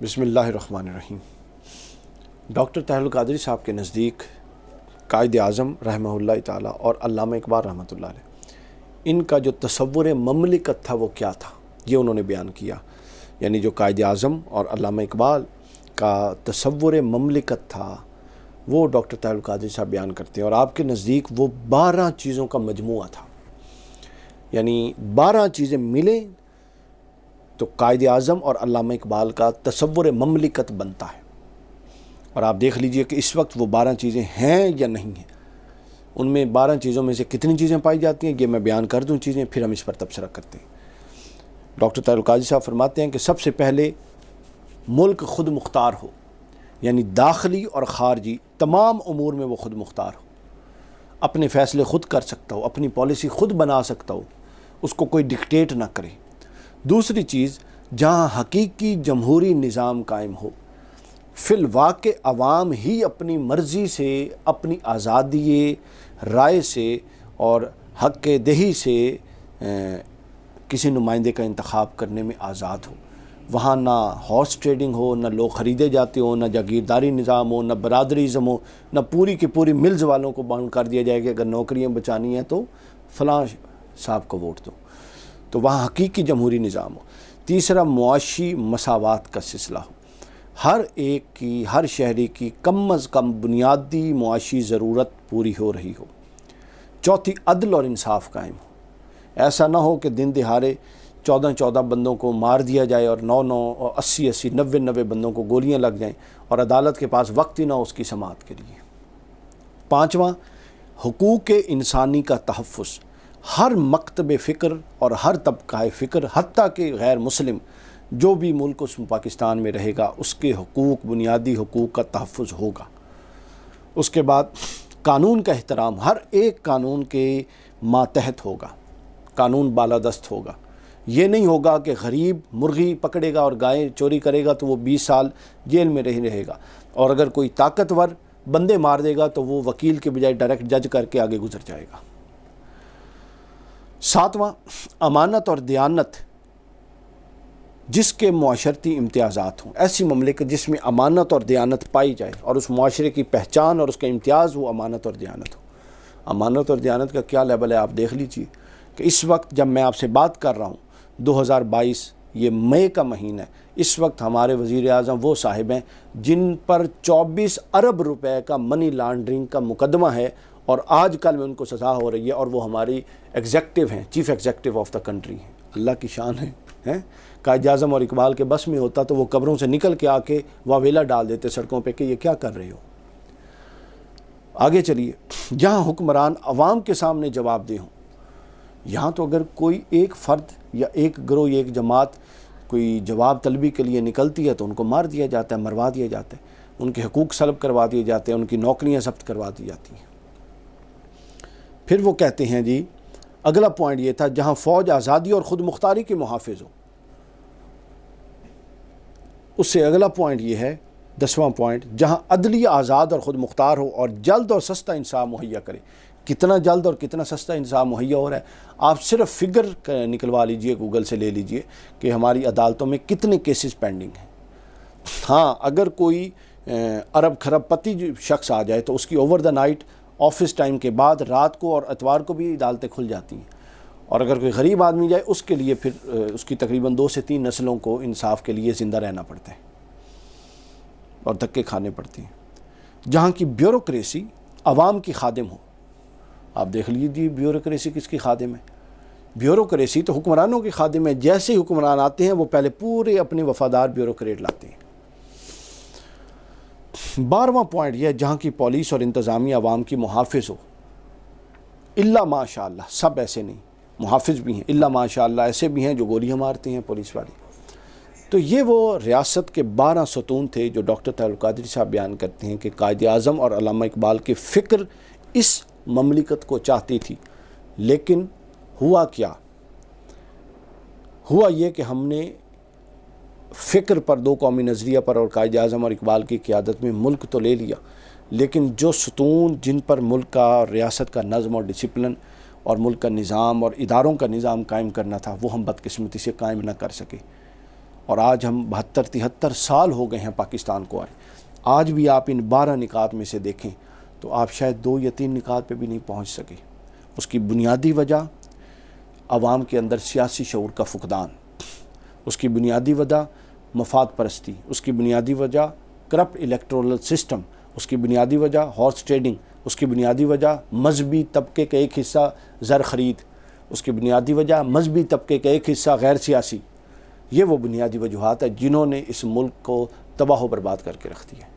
بسم اللہ الرحمن الرحیم۔ ڈاکٹر طاہر القادری صاحب کے نزدیک قائد اعظم رحمہ اللہ تعالیٰ اور علامہ اقبال رحمۃ اللہ علیہ، ان کا جو تصور مملکت تھا وہ کیا تھا، یہ انہوں نے بیان کیا۔ یعنی جو قائد اعظم اور علامہ اقبال کا تصور مملکت تھا وہ ڈاکٹر طاہر القادری صاحب بیان کرتے ہیں، اور آپ کے نزدیک وہ 12 چیزوں کا مجموعہ تھا۔ یعنی 12 چیزیں ملیں تو قائد اعظم اور علامہ اقبال کا تصور مملکت بنتا ہے۔ اور آپ دیکھ لیجئے کہ اس وقت وہ 12 چیزیں ہیں یا نہیں ہیں۔ ان میں 12 چیزوں میں سے کتنی چیزیں پائی جاتی ہیں یہ میں بیان کر دوں چیزیں، پھر ہم اس پر تبصرہ کرتے ہیں۔ ڈاکٹر طاہر القادری صاحب فرماتے ہیں کہ سب سے پہلے ملک خود مختار ہو، یعنی داخلی اور خارجی تمام امور میں وہ خود مختار ہو، اپنے فیصلے خود کر سکتا ہو، اپنی پالیسی خود بنا سکتا ہو، اس کو کوئی ڈکٹیٹ نہ کرے۔ دوسری چیز، جہاں حقیقی جمہوری نظام قائم ہو، فی الواقع عوام ہی اپنی مرضی سے، اپنی آزادی رائے سے اور حق دہی سے کسی نمائندے کا انتخاب کرنے میں آزاد ہو۔ وہاں نہ ہارس ٹریڈنگ ہو، نہ لوگ خریدے جاتے ہوں، نہ جاگیرداری نظام ہو، نہ برادریزم ہو، نہ پوری کی پوری ملز والوں کو باؤنڈ کر دیا جائے کہ اگر نوکریاں بچانی ہیں تو فلاں صاحب کو ووٹ دو۔ تو وہاں حقیقی جمہوری نظام ہو۔ تیسرا، معاشی مساوات کا سلسلہ ہو، ہر ایک کی، ہر شہری کی کم از کم بنیادی معاشی ضرورت پوری ہو رہی ہو۔ چوتھی، عدل اور انصاف قائم ہو۔ ایسا نہ ہو کہ دن دہاڑے 14 بندوں کو مار دیا جائے اور 9 80 90 بندوں کو گولیاں لگ جائیں اور عدالت کے پاس وقت ہی نہ ہو اس کی سماعت کے لیے۔ پانچواں، حقوق انسانی کا تحفظ۔ ہر مکتب فکر اور ہر طبقہ فکر، حتیٰ کہ غیر مسلم جو بھی ملک اس پاکستان میں رہے گا، اس کے حقوق، بنیادی حقوق کا تحفظ ہوگا۔ اس کے بعد قانون کا احترام، ہر ایک قانون کے ماتحت ہوگا، قانون بالادست ہوگا۔ یہ نہیں ہوگا کہ غریب مرغی پکڑے گا اور گائے چوری کرے گا تو وہ 20 سال جیل میں رہے گا، اور اگر کوئی طاقتور بندے مار دے گا تو وہ وکیل کے بجائے ڈائریکٹ جج کر کے آگے گزر جائے گا۔ ساتواں، امانت اور دیانت جس کے معاشرتی امتیازات ہوں، ایسی مملکت جس میں امانت اور دیانت پائی جائے اور اس معاشرے کی پہچان اور اس کا امتیاز وہ امانت اور دیانت ہو۔ امانت اور دیانت کا کیا لیول ہے آپ دیکھ لیجئے کہ اس وقت جب میں آپ سے بات کر رہا ہوں 2022، یہ مئی کا مہینہ ہے، اس وقت ہمارے وزیر اعظم وہ صاحب ہیں جن پر 24 ارب روپے کا منی لانڈرنگ کا مقدمہ ہے، اور آج کل میں ان کو سزا ہو رہی ہے، اور وہ ہماری ایگزیکٹو ہیں، chief executive of the country ہیں۔ اللہ کی شان ہے۔ قائد اعظم اور اقبال کے بس میں ہوتا تو وہ قبروں سے نکل کے آ کے واویلا ڈال دیتے سڑکوں پہ کہ یہ کیا کر رہے ہو۔ آگے چلیے، جہاں حکمران عوام کے سامنے جواب دہ ہوں، یہاں تو اگر کوئی ایک فرد یا ایک گروہ یا ایک جماعت کوئی جواب طلبی کے لیے نکلتی ہے تو ان کو مار دیا جاتا ہے، مروا دیا جاتا ہے، ان کے حقوق سلب کروا دیے جاتے ہیں، ان کی نوکریاں ضبط کروا دی جاتی ہیں۔ پھر وہ کہتے ہیں جی، اگلا پوائنٹ یہ تھا، جہاں فوج آزادی اور خود مختاری کے محافظ ہو۔ اس سے اگلا پوائنٹ یہ ہے، 10واں پوائنٹ، جہاں عدلیہ آزاد اور خود مختار ہو اور جلد اور سستا انصاف مہیا کرے۔ کتنا جلد اور کتنا سستا انصاف مہیا ہو رہا ہے، آپ صرف فگر نکلوا لیجئے، گوگل سے لے لیجئے کہ ہماری عدالتوں میں کتنے کیسز پینڈنگ ہیں۔ ہاں، اگر کوئی ارب کھرب پتی شخص آ جائے تو اس کی over the night office time کے بعد رات کو اور اتوار کو بھی عدالتیں کھل جاتی ہیں، اور اگر کوئی غریب آدمی جائے اس کے لیے پھر اس کی تقریباً 2 سے 3 نسلوں کو انصاف کے لیے زندہ رہنا پڑتا ہے اور دھکے کھانے پڑتے ہیں۔ جہاں کی بیوروکریسی عوام کی خادم ہو۔ آپ دیکھ لیجیے بیوروکریسی کس کی خادم ہے؟ بیوروکریسی تو حکمرانوں کی خادم ہے۔ جیسے ہی حکمران آتے ہیں وہ پہلے پورے اپنے وفادار بیوروکریٹ لاتے ہیں۔ 12واں پوائنٹ یہ ہے، جہاں کی پولیس اور انتظامیہ عوام کی محافظ ہو۔ الا ماشاء اللہ، سب ایسے نہیں، محافظ بھی ہیں، الا ماشاء اللہ ایسے بھی ہیں جو گولیاں مارتے ہیں پولیس والے۔ تو یہ وہ ریاست کے 12 ستون تھے جو ڈاکٹر طاہر القادری صاحب بیان کرتے ہیں کہ قائد اعظم اور علامہ اقبال کی فکر اس مملکت کو چاہتی تھی۔ لیکن ہوا کیا؟ ہوا یہ کہ ہم نے فکر پر، 2 قومی نظریہ پر اور قائد اعظم اور اقبال کی قیادت میں ملک تو لے لیا، لیکن جو ستون جن پر ملک کا اور ریاست کا نظم اور ڈسپلن اور ملک کا نظام اور اداروں کا نظام قائم کرنا تھا وہ ہم بدقسمتی سے قائم نہ کر سکے، اور آج ہم 72-73 سال ہو گئے ہیں پاکستان کو آئے، آج بھی آپ ان 12 نکات میں سے دیکھیں تو آپ شاید 2 یا 3 نکات پہ بھی نہیں پہنچ سکے۔ اس کی بنیادی وجہ عوام کے اندر سیاسی شعور کا فقدان، اس کی بنیادی وجہ مفاد پرستی، اس کی بنیادی وجہ کرپٹ الیکٹورل سسٹم، اس کی بنیادی وجہ ہارس ٹریڈنگ، اس کی بنیادی وجہ مذہبی طبقے کا ایک حصہ زر خرید، اس کی بنیادی وجہ مذہبی طبقے کا ایک حصہ غیر سیاسی۔ یہ وہ بنیادی وجوہات ہیں جنہوں نے اس ملک کو تباہ و برباد کر کے رکھ دیا ہے۔